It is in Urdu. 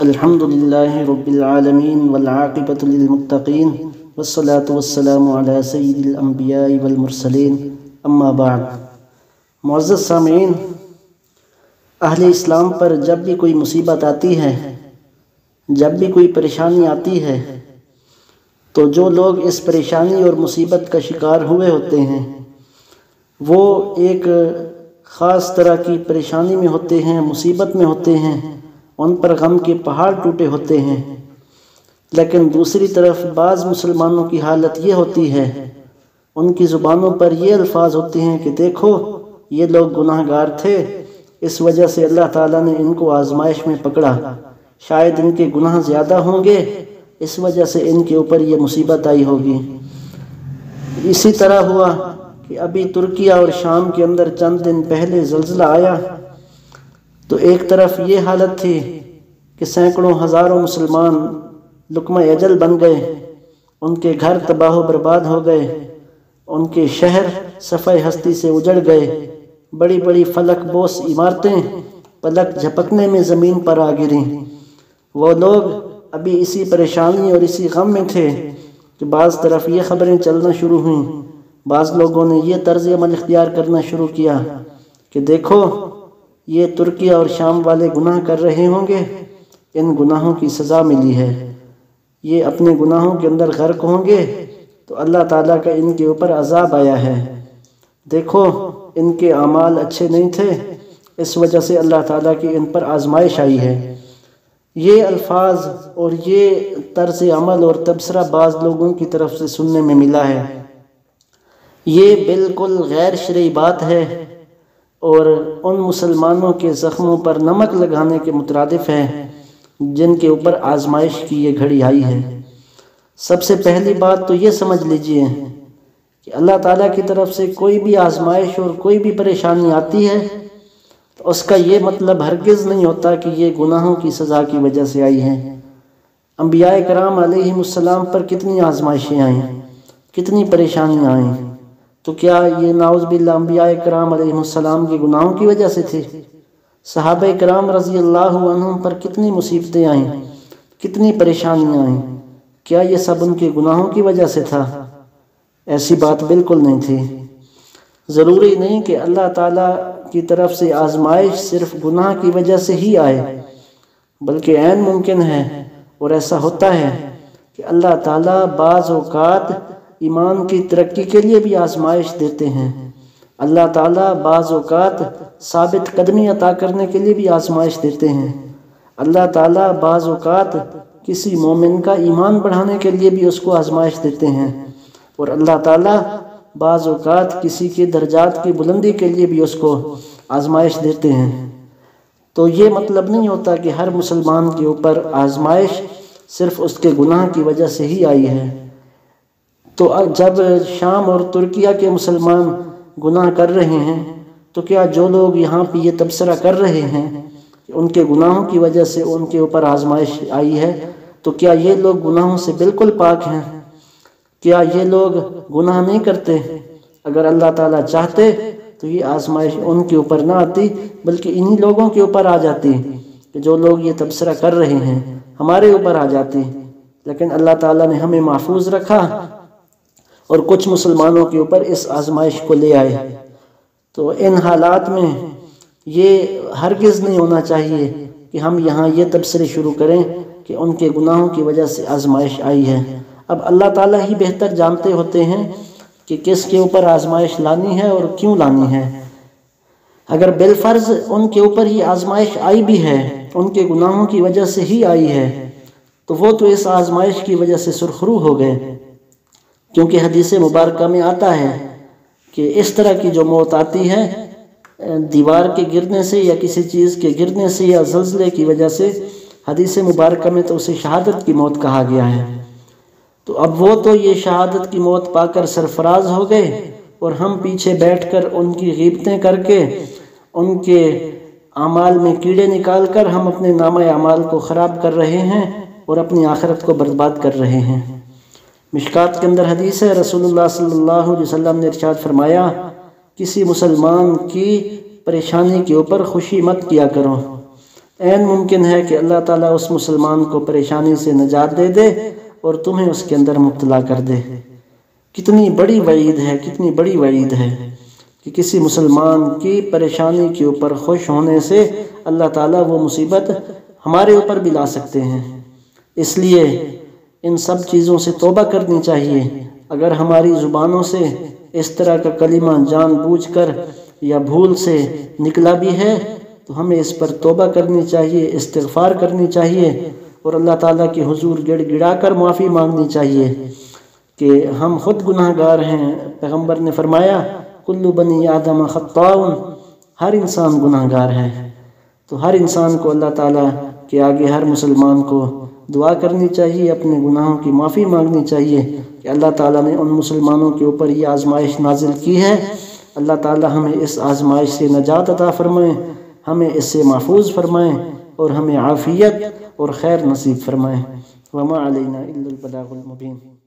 الحمدللہ رب العالمین والعاقبۃ للمتقین والصلاة والسلام علی سید الانبیاء والمرسلین اما بعد۔ معزز سامعین، اہل اسلام پر جب بھی کوئی مصیبت آتی ہے، جب بھی کوئی پریشانی آتی ہے، تو جو لوگ اس پریشانی اور مصیبت کا شکار ہوئے ہوتے ہیں وہ ایک خاص طرح کی پریشانی میں ہوتے ہیں، مصیبت میں ہوتے ہیں، ان پر غم کے پہاڑ ٹوٹے ہوتے ہیں۔ لیکن دوسری طرف بعض مسلمانوں کی حالت یہ ہوتی ہے، ان کی زبانوں پر یہ الفاظ ہوتے ہیں کہ دیکھو یہ لوگ گناہ گار تھے، اس وجہ سے اللہ تعالیٰ نے ان کو آزمائش میں پکڑا، شاید ان کے گناہ زیادہ ہوں گے اس وجہ سے ان کے اوپر یہ مصیبت آئی ہوگی۔ اسی طرح ہوا کہ ابھی ترکیہ اور شام کے اندر چند دن پہلے زلزلہ آیا تو ایک طرف یہ حالت تھی کہ سینکڑوں ہزاروں مسلمان لقمہ اجل بن گئے، ان کے گھر تباہ و برباد ہو گئے، ان کے شہر صفحہ ہستی سے اجڑ گئے، بڑی بڑی فلک بوس عمارتیں پلک جھپکنے میں زمین پر آ گریں۔ وہ لوگ ابھی اسی پریشانی اور اسی غم میں تھے کہ بعض طرف یہ خبریں چلنا شروع ہوئیں، بعض لوگوں نے یہ طرز عمل اختیار کرنا شروع کیا کہ دیکھو یہ ترکیہ اور شام والے گناہ کر رہے ہوں گے، ان گناہوں کی سزا ملی ہے، یہ اپنے گناہوں کے اندر غرق ہوں گے تو اللہ تعالیٰ کا ان کے اوپر عذاب آیا ہے، دیکھو ان کے اعمال اچھے نہیں تھے اس وجہ سے اللہ تعالیٰ کی ان پر آزمائش آئی ہے۔ یہ الفاظ اور یہ طرز عمل اور تبصرہ بعض لوگوں کی طرف سے سننے میں ملا ہے، یہ بالکل غیر شرعی بات ہے اور ان مسلمانوں کے زخموں پر نمک لگانے کے مترادف ہے جن کے اوپر آزمائش کی یہ گھڑی آئی ہے۔ سب سے پہلی بات تو یہ سمجھ لیجئے کہ اللہ تعالیٰ کی طرف سے کوئی بھی آزمائش اور کوئی بھی پریشانی آتی ہے تو اس کا یہ مطلب ہرگز نہیں ہوتا کہ یہ گناہوں کی سزا کی وجہ سے آئی ہے۔ انبیاء کرام علیہ السلام پر کتنی آزمائشیں آئیں، کتنی پریشانیاں آئیں، تو کیا یہ نعوذ باللہ انبیاء کرام علیہ السلام کے گناہوں کی وجہ سے تھی؟ صحابہ کرام رضی اللہ عنہم پر کتنی مصیبتیں آئیں، کتنی پریشانیاں آئیں، کیا یہ سب ان کے گناہوں کی وجہ سے تھا؟ ایسی بات بالکل نہیں تھی۔ ضروری نہیں کہ اللہ تعالیٰ کی طرف سے آزمائش صرف گناہ کی وجہ سے ہی آئے، بلکہ عین ممکن ہے اور ایسا ہوتا ہے کہ اللہ تعالیٰ بعض اوقات ایمان کی ترقی کے لیے بھی آزمائش دیتے ہیں، اللہ تعالیٰ بعض اوقات ثابت قدمی عطا کرنے کے لیے بھی آزمائش دیتے ہیں، اللہ تعالیٰ بعض اوقات کسی مومن کا ایمان بڑھانے کے لیے بھی اس کو آزمائش دیتے ہیں، اور اللہ تعالیٰ بعض اوقات کسی کے درجات کی بلندی کے لیے بھی اس کو آزمائش دیتے ہیں۔ تو یہ مطلب نہیں ہوتا کہ ہر مسلمان کے اوپر آزمائش صرف اس کے گناہ کی وجہ سے ہی آئی ہے۔ تو جب شام اور ترکیہ کے مسلمان گناہ کر رہے ہیں تو کیا جو لوگ یہاں پہ یہ تبصرہ کر رہے ہیں کہ ان کے گناہوں کی وجہ سے ان کے اوپر آزمائش آئی ہے، تو کیا یہ لوگ گناہوں سے بالکل پاک ہیں؟ کیا یہ لوگ گناہ نہیں کرتے؟ اگر اللہ تعالیٰ چاہتے تو یہ آزمائش ان کے اوپر نہ آتی بلکہ انہی لوگوں کے اوپر آ جاتی کہ جو لوگ یہ تبصرہ کر رہے ہیں ہمارے اوپر آ جاتی، لیکن اللہ تعالیٰ نے ہمیں محفوظ رکھا اور کچھ مسلمانوں کے اوپر اس آزمائش کو لے آئے۔ تو ان حالات میں یہ ہرگز نہیں ہونا چاہیے کہ ہم یہاں یہ تبصرے شروع کریں کہ ان کے گناہوں کی وجہ سے آزمائش آئی ہے۔ اب اللہ تعالیٰ ہی بہتر جانتے ہوتے ہیں کہ کس کے اوپر آزمائش لانی ہے اور کیوں لانی ہے۔ اگر بالفرض ان کے اوپر ہی آزمائش آئی بھی ہے، ان کے گناہوں کی وجہ سے ہی آئی ہے، تو وہ تو اس آزمائش کی وجہ سے سرخرو ہو گئے، کیونکہ حدیث مبارکہ میں آتا ہے کہ اس طرح کی جو موت آتی ہے دیوار کے گرنے سے یا کسی چیز کے گرنے سے یا زلزلے کی وجہ سے، حدیث مبارکہ میں تو اسے شہادت کی موت کہا گیا ہے۔ تو اب وہ تو یہ شہادت کی موت پا کر سرفراز ہو گئے اور ہم پیچھے بیٹھ کر ان کی غیبتیں کر کے ان کے اعمال میں کیڑے نکال کر ہم اپنے نامہ اعمال کو خراب کر رہے ہیں اور اپنی آخرت کو برباد کر رہے ہیں۔ مشکات کے اندر حدیث ہے، رسول اللہ صلی اللہ علیہ وسلم نے ارشاد فرمایا کسی مسلمان کی پریشانی کے اوپر خوشی مت کیا کرو، عین ممکن ہے کہ اللہ تعالیٰ اس مسلمان کو پریشانی سے نجات دے دے اور تمہیں اس کے اندر مبتلا کر دے۔ کتنی بڑی وعید ہے، کتنی بڑی وعید ہے کہ کسی مسلمان کی پریشانی کے اوپر خوش ہونے سے اللہ تعالیٰ وہ مصیبت ہمارے اوپر بھی لا سکتے ہیں۔ اس لیے ان سب چیزوں سے توبہ کرنی چاہیے۔ اگر ہماری زبانوں سے اس طرح کا کلمہ جان بوجھ کر یا بھول سے نکلا بھی ہے تو ہمیں اس پر توبہ کرنی چاہیے، استغفار کرنی چاہیے اور اللہ تعالیٰ کے حضور گڑ گڑا کر معافی مانگنی چاہیے کہ ہم خود گناہ گار ہیں۔ پیغمبر نے فرمایا کل بنی آدم خطاء، ہر انسان گناہ گار ہے۔ تو ہر انسان کو اللہ تعالیٰ کے آگے، ہر مسلمان کو دعا کرنی چاہیے، اپنے گناہوں کی معافی مانگنی چاہیے کہ اللہ تعالیٰ نے ان مسلمانوں کے اوپر یہ آزمائش نازل کی ہے، اللہ تعالیٰ ہمیں اس آزمائش سے نجات عطا فرمائیں، ہمیں اس سے محفوظ فرمائیں اور ہمیں عافیت اور خیر نصیب فرمائیں۔ وما علینا الا البلاغ المبین۔